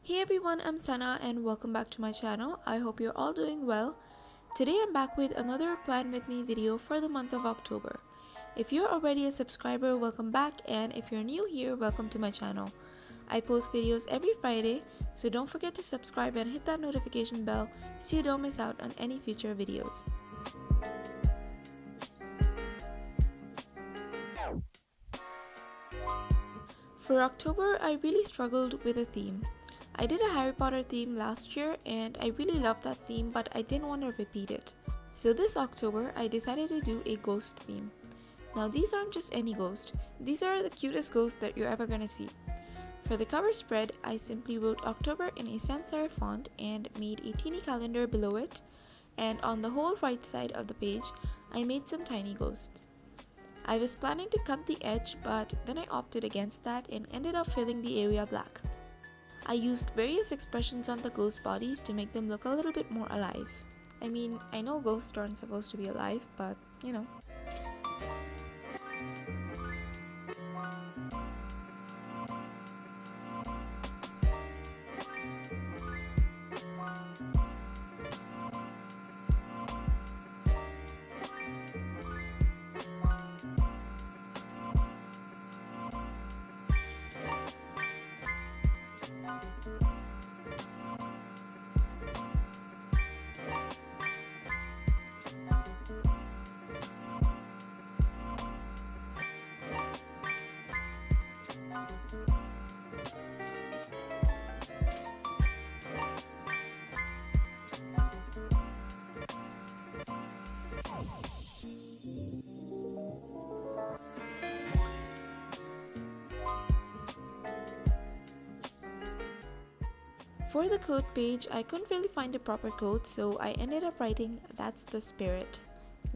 Hey everyone, I'm Sana and welcome back to my channel. I hope you're all doing well. Today I'm back with another Plan With Me video for the month of October. If you're already a subscriber, welcome back, and if you're new here, welcome to my channel. I post videos every Friday, so don't forget to subscribe and hit that notification bell so you don't miss out on any future videos. For October, I really struggled with a theme. I did a Harry Potter theme last year and I really loved that theme, but I didn't want to repeat it. So this October, I decided to do a ghost theme. Now these aren't just any ghost, these are the cutest ghosts that you're ever gonna see. For the cover spread, I simply wrote October in a sans serif font and made a teeny calendar below it, and on the whole right side of the page, I made some tiny ghosts. I was planning to cut the edge, but then I opted against that and ended up filling the area black. I used various expressions on the ghost bodies to make them look a little bit more alive. I mean, I know ghosts aren't supposed to be alive, but you know. For the quote page, I couldn't really find a proper quote, so I ended up writing, "That's the spirit."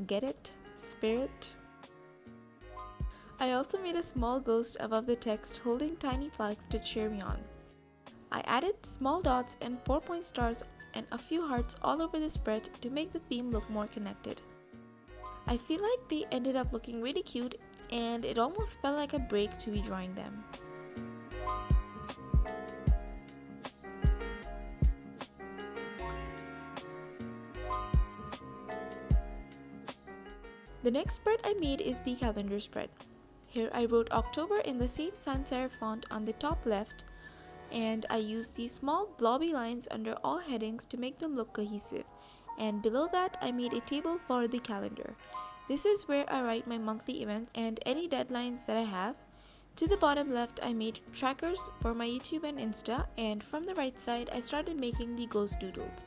Get it? Spirit? I also made a small ghost above the text holding tiny flags to cheer me on. I added small dots and 4-point stars and a few hearts all over the spread to make the theme look more connected. I feel like they ended up looking really cute and it almost felt like a break to be drawing them. The next spread I made is the calendar spread. Here I wrote October in the same sans serif font on the top left, and I used these small blobby lines under all headings to make them look cohesive. And below that I made a table for the calendar. This is where I write my monthly events and any deadlines that I have. To the bottom left I made trackers for my YouTube and Insta, and from the right side I started making the ghost doodles.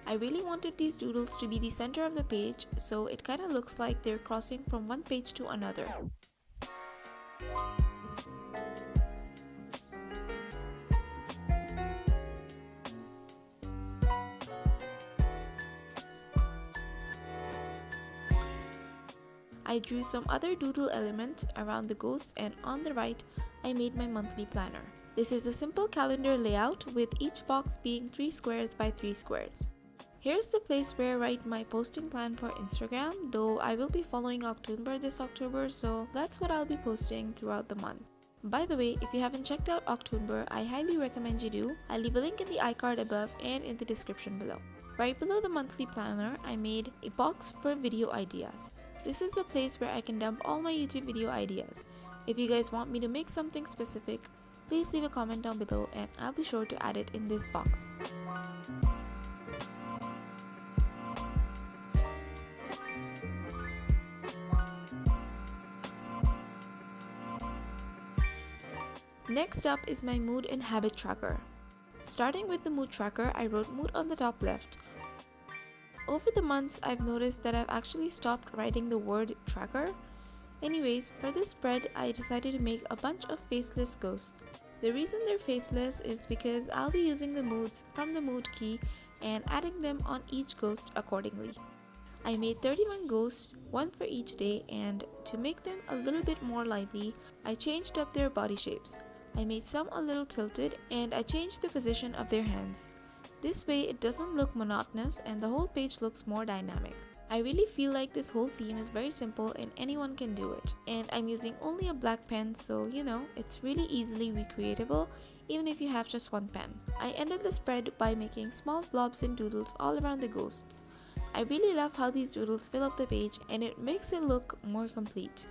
I really wanted these doodles to be the center of the page, so it kinda looks like they're crossing from one page to another. I drew some other doodle elements around the ghosts, and on the right, I made my monthly planner. This is a simple calendar layout with each box being 3 squares by 3 squares. Here's the place where I write my posting plan for Instagram, though I will be following October this October, so that's what I'll be posting throughout the month. By the way, if you haven't checked out October, I highly recommend you do. I'll leave a link in the iCard above and in the description below. Right below the monthly planner, I made a box for video ideas. This is the place where I can dump all my YouTube video ideas. If you guys want me to make something specific, please leave a comment down below and I'll be sure to add it in this box. Next up is my mood and habit tracker. Starting with the mood tracker, I wrote mood on the top left. Over the months, I've noticed that I've actually stopped writing the word tracker. Anyways, for this spread, I decided to make a bunch of faceless ghosts. The reason they're faceless is because I'll be using the moods from the mood key and adding them on each ghost accordingly. I made 31 ghosts, one for each day, and to make them a little bit more lively, I changed up their body shapes. I made some a little tilted and I changed the position of their hands. This way it doesn't look monotonous and the whole page looks more dynamic. I really feel like this whole theme is very simple and anyone can do it. And I'm using only a black pen, so you know, it's really easily recreatable even if you have just one pen. I ended the spread by making small blobs and doodles all around the ghosts. I really love how these doodles fill up the page and it makes it look more complete.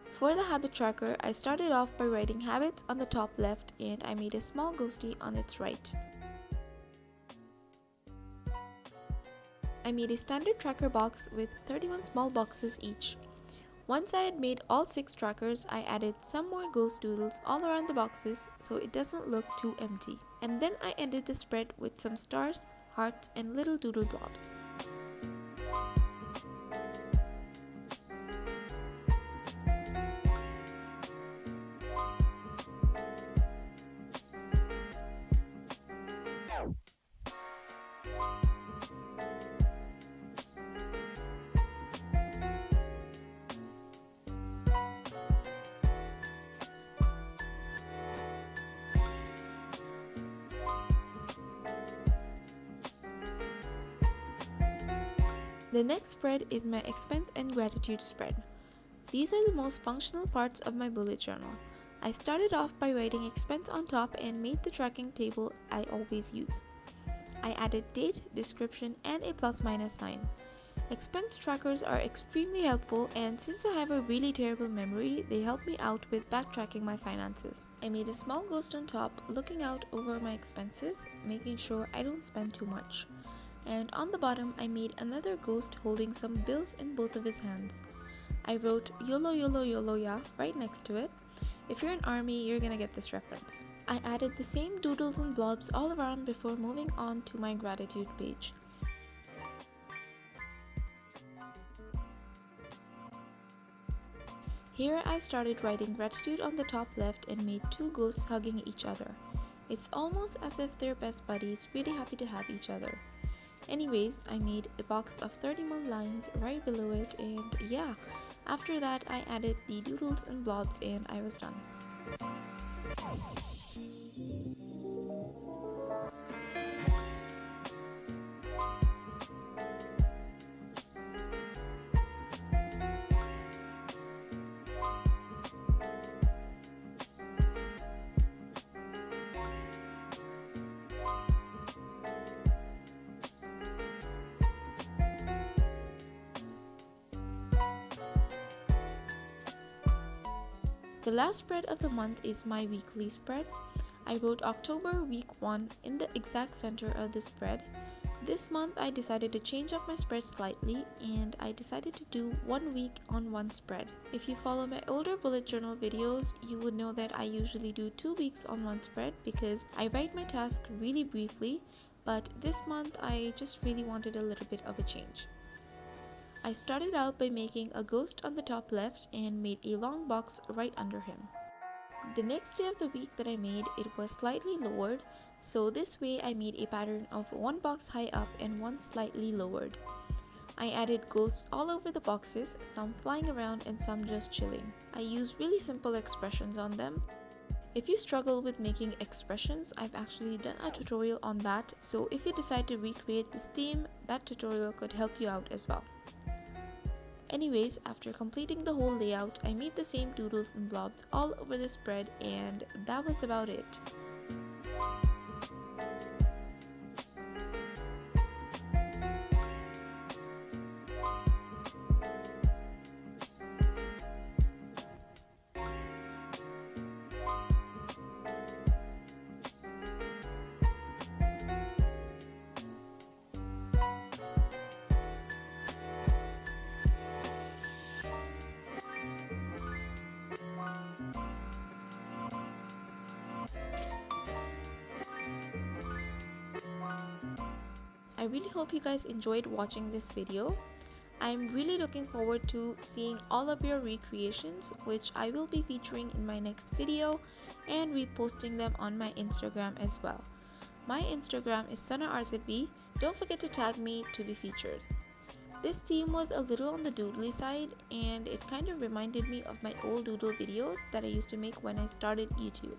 For the habit tracker, I started off by writing habits on the top left and I made a small ghostie on its right. I made a standard tracker box with 31 small boxes each. Once I had made all 6 trackers, I added some more ghost doodles all around the boxes so it doesn't look too empty. And then I ended the spread with some stars, hearts, and little doodle blobs. The next spread is my expense and gratitude spread. These are the most functional parts of my bullet journal. I started off by writing expense on top and made the tracking table I always use. I added date, description, and a plus minus sign. Expense trackers are extremely helpful, and since I have a really terrible memory, they help me out with backtracking my finances. I made a small ghost on top looking out over my expenses, making sure I don't spend too much. And on the bottom, I made another ghost holding some bills in both of his hands. I wrote YOLO YOLO YOLO ya right next to it. If you're an army, you're gonna get this reference. I added the same doodles and blobs all around before moving on to my gratitude page. Here I started writing gratitude on the top left and made 2 ghosts hugging each other. It's almost as if they're best buddies, really happy to have each other. Anyways, I made a box of 31 lines right below it, and yeah, after that I added the doodles and blobs and I was done. The last spread of the month is my weekly spread. I wrote October week 1 in the exact center of the spread. This month I decided to change up my spread slightly and I decided to do 1 week on one spread. If you follow my older bullet journal videos, you would know that I usually do 2 weeks on one spread because I write my task really briefly, but this month I just really wanted a little bit of a change. I started out by making a ghost on the top left and made a long box right under him. The next day of the week that I made, it was slightly lowered, so this way I made a pattern of 1 box high up and 1 slightly lowered. I added ghosts all over the boxes, some flying around and some just chilling. I used really simple expressions on them. If you struggle with making expressions, I've actually done a tutorial on that, so if you decide to recreate this theme, that tutorial could help you out as well. Anyways, after completing the whole layout, I made the same doodles and blobs all over the spread and that was about it. I really hope you guys enjoyed watching this video. I'm really looking forward to seeing all of your recreations, which I will be featuring in my next video and reposting them on my Instagram as well. My Instagram is SanaRZV. Don't forget to tag me to be featured. This theme was a little on the doodly side and it kind of reminded me of my old doodle videos that I used to make when I started YouTube.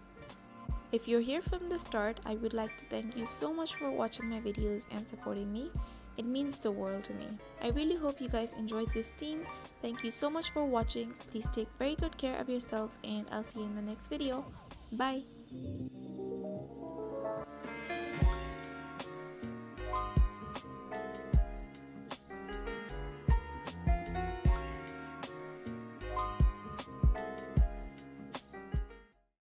If you're here from the start, I would like to thank you so much for watching my videos and supporting me. It means the world to me. I really hope you guys enjoyed this theme. Thank you so much for watching. Please take very good care of yourselves and I'll see you in the next video. Bye!